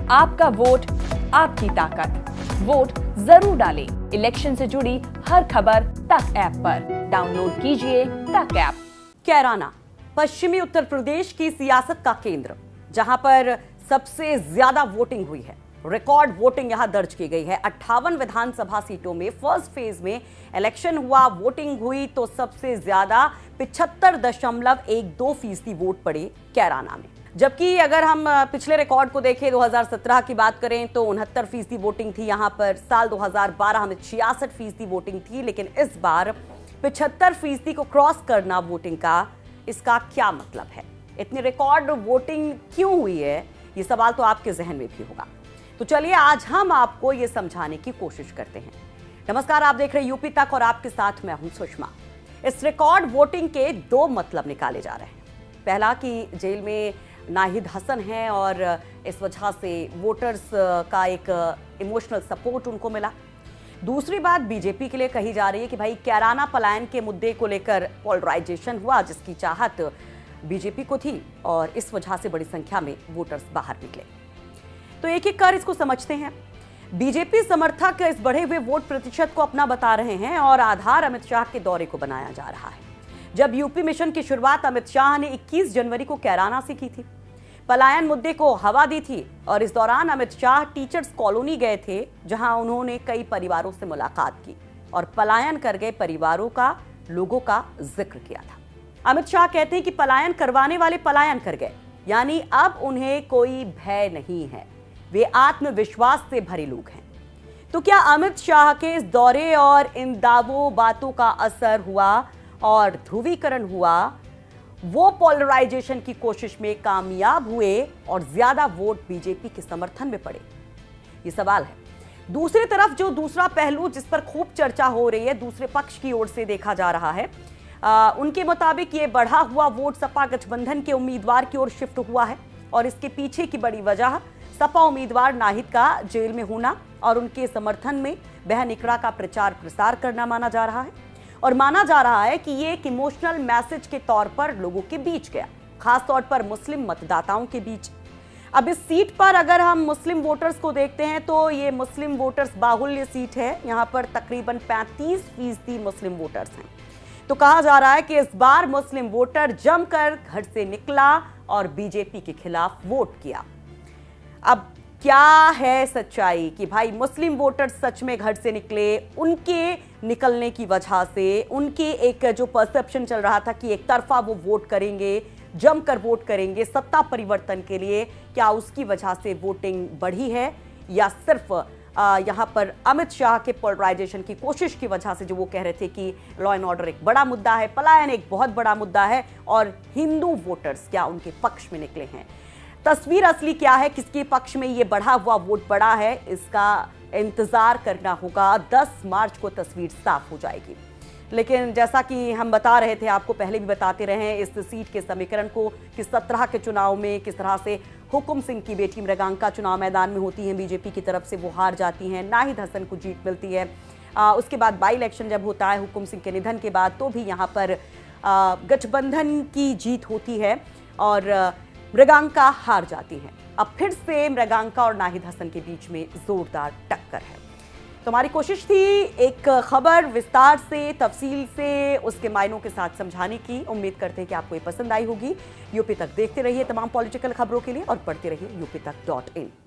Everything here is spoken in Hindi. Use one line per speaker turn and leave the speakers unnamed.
आपका वोट, आपकी ताकत। वोट जरूर डालें। इलेक्शन से जुड़ी हर खबर तक ऐप पर डाउनलोड कीजिए तक ऐप।
कैराना पश्चिमी उत्तर प्रदेश की सियासत का केंद्र, जहां पर सबसे ज्यादा वोटिंग हुई है। रिकॉर्ड वोटिंग यहां दर्ज की गई है। 58 विधानसभा सीटों में फर्स्ट फेज में इलेक्शन हुआ, वोटिंग हुई तो सबसे ज्यादा 75.12% वोट पड़े कैराना में। जबकि अगर हम पिछले रिकॉर्ड को देखें, 2017 की बात करें तो 69% वोटिंग थी यहां पर। साल 2012 में 66% वोटिंग थी, लेकिन इस बार 75% को क्रॉस करना वोटिंग का, इसका क्या मतलब है? इतनी रिकॉर्ड वोटिंग क्यों हुई है? ये सवाल तो आपके जहन में भी होगा। तो चलिए आज हम आपको ये समझाने की कोशिश करते हैं। नमस्कार, आप देख रहे हैं यूपी तक और आपके साथ मैं हूं सुषमा। इस रिकॉर्ड वोटिंग के दो मतलब निकाले जा रहे हैं। पहला कि जेल में नाहिद हसन हैं और इस वजह से वोटर्स का एक इमोशनल सपोर्ट उनको मिला। दूसरी बात बीजेपी के लिए कही जा रही है कि भाई कैराना पलायन के मुद्दे को लेकर पोलराइजेशन हुआ, जिसकी चाहत बीजेपी को थी और इस वजह से बड़ी संख्या में वोटर्स बाहर निकले। तो एक एक कर इसको समझते हैं। बीजेपी समर्थक इस बढ़े हुए वोट प्रतिशत को अपना बता रहे हैं और आधार अमित शाह के दौरे को बनाया जा रहा है। जब यूपी मिशन की शुरुआत अमित शाह ने 21 जनवरी को कैराना से की थी, पलायन मुद्दे को हवा दी थी और इस दौरान अमित शाह टीचर्स कॉलोनी गए थे, जहां उन्होंने कई परिवारों से मुलाकात की और पलायन कर गए परिवारों का, लोगों का जिक्र किया था। अमित शाह कहते हैं कि पलायन करवाने वाले पलायन कर गए, यानी अब उन्हें कोई भय नहीं है, वे आत्मविश्वास से भरे लोग हैं। तो क्या अमित शाह के इस दौरे और इन दावों बातों का असर हुआ और ध्रुवीकरण हुआ? वो पोलराइजेशन की कोशिश में कामयाब हुए और ज्यादा वोट बीजेपी के समर्थन में पड़े? ये सवाल है। दूसरी तरफ जो दूसरा पहलू जिस पर खूब चर्चा हो रही है, दूसरे पक्ष की ओर से देखा जा रहा है, उनके मुताबिक ये बढ़ा हुआ वोट सपा गठबंधन के उम्मीदवार की ओर शिफ्ट हुआ है और इसके पीछे की बड़ी वजह सपा उम्मीदवार नाहिद का जेल में होना और उनके समर्थन में बहन इकरा का प्रचार प्रसार करना माना जा रहा है। और माना जा रहा है कि ये एक इमोशनल मैसेज के तौर पर लोगों के बीच गया, खासतौर पर मुस्लिम मतदाताओं के बीच। अब इस सीट पर अगर हम मुस्लिम वोटर्स को देखते हैं तो ये मुस्लिम वोटर्स बाहुल्य सीट है। यहाँ पर तकरीबन 35% मुस्लिम वोटर्स हैं। तो कहा जा रहा है कि इस बार मुस्लिम वोटर जमकर घर से निकला और बीजेपी के खिलाफ वोट किया। अब क्या है सच्चाई कि भाई मुस्लिम वोटर सच में घर से निकले? उनके निकलने की वजह से उनके एक जो परसेप्शन चल रहा था कि एक तरफा वो वोट करेंगे, जमकर वोट करेंगे सत्ता परिवर्तन के लिए, क्या उसकी वजह से वोटिंग बढ़ी है या सिर्फ यहाँ पर अमित शाह के पोलराइजेशन की कोशिश की वजह से, जो वो कह रहे थे कि लॉ एंड ऑर्डर एक बड़ा मुद्दा है, पलायन एक बहुत बड़ा मुद्दा है और हिंदू वोटर्स क्या उनके पक्ष में निकले हैं? तस्वीर असली क्या है, किसके पक्ष में ये बढ़ा हुआ वोट पड़ा है, इसका इंतजार करना होगा। 10 मार्च को तस्वीर साफ हो जाएगी। लेकिन जैसा कि हम बता रहे थे, आपको पहले भी बताते रहे इस सीट के समीकरण को कि 17 के चुनाव में किस तरह से हुकुम सिंह की बेटी मृगांका चुनाव मैदान में होती हैं, बीजेपी की तरफ से वो हार जाती हैं, नाहिद हसन को जीत मिलती है। उसके बाद बाई इलेक्शन जब होता है हुकुम सिंह के निधन के बाद, तो भी यहाँ पर गठबंधन की जीत होती है और मृगांका हार जाती हैं। अब फिर से मृगांका और नाहिद हसन के बीच में जोरदार टक्कर है। तो हमारी कोशिश थी एक खबर विस्तार से, तफसील से, उसके मायनों के साथ समझाने की। उम्मीद करते हैं कि आपको ये पसंद आई होगी। यूपी तक देखते रहिए तमाम पॉलिटिकल खबरों के लिए और पढ़ते रहिए UP तक.in।